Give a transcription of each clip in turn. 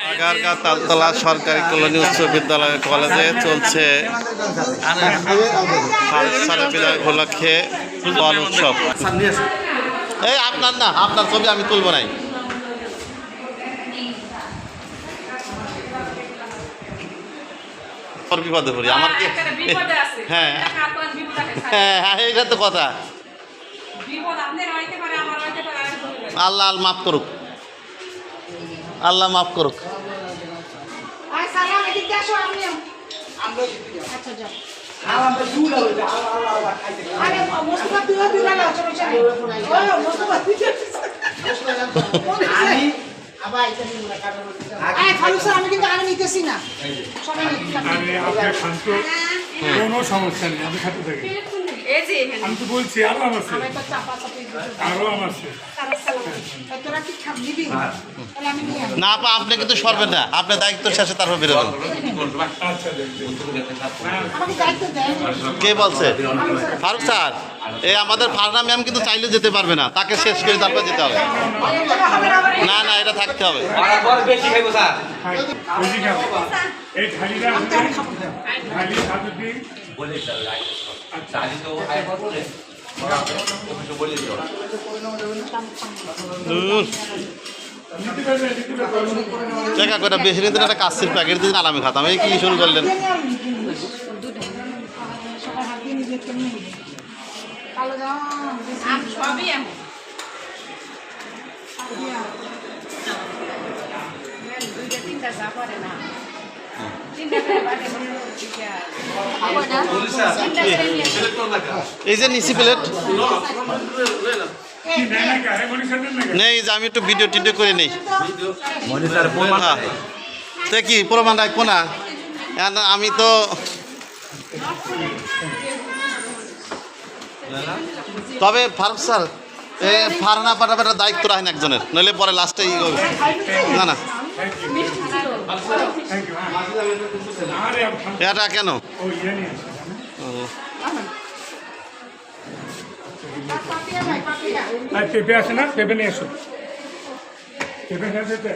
আগারগাঁ তালতলা সরকারি কলোনি উচ্চ বিদ্যালয় কলেজে চলছে বিদায় উপলক্ষে বল উৎসব। এই আপনার না, আপনার ছবি আমি তুলব নাই। বিপদে পড়ি আমার কি? হ্যাঁ হ্যাঁ, এইটা তো কথা। আল্লাহ আল মাফ করুক, আল্লাহ মাফ করুক। আমি কিন্তু আমি নিতেছি না, কোনো সমস্যা নেই, আমি খাতে থাকি। আমি তো বলছি আরো আমার না আপা, আপনি কিন্তু সরবেন না, আপনার দায়িত্ব শেষে তারপর বেরোবেন। কে বলছে? ফারুক স্যার, এই আমাদের ফারনা ম্যাম কিন্তু চাইলে যেতে পারবে না, তাকে শেষ করে তারপর যেতে হবে। না না, এটা থাকতে হবে। দেখা করে বেশি দিন একটা কাশির প্যাকেট দিন আলামে খাতাম, এই কি শুরু করলেন? এই যে নিচি প্লেট নেই, যে আমি একটু ভিডিও টিডিও করে নেই। তা কি প্রমাণ রাখবো না? আমি তো তবে ফারুক স্যার, ফারনা পাঠাবার দায়িত্ব রাখেন একজনের, নইলে পরে লাস্টে না না এটা কেন? পেঁপে আছে না, পেঁপে নিয়ে এসো। পেঁপে খেতে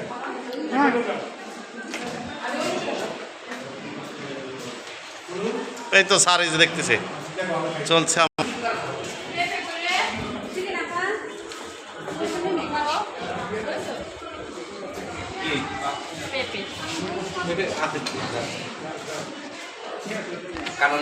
এই তো স্যার, এই যে দেখতেছে চলছে। কারণ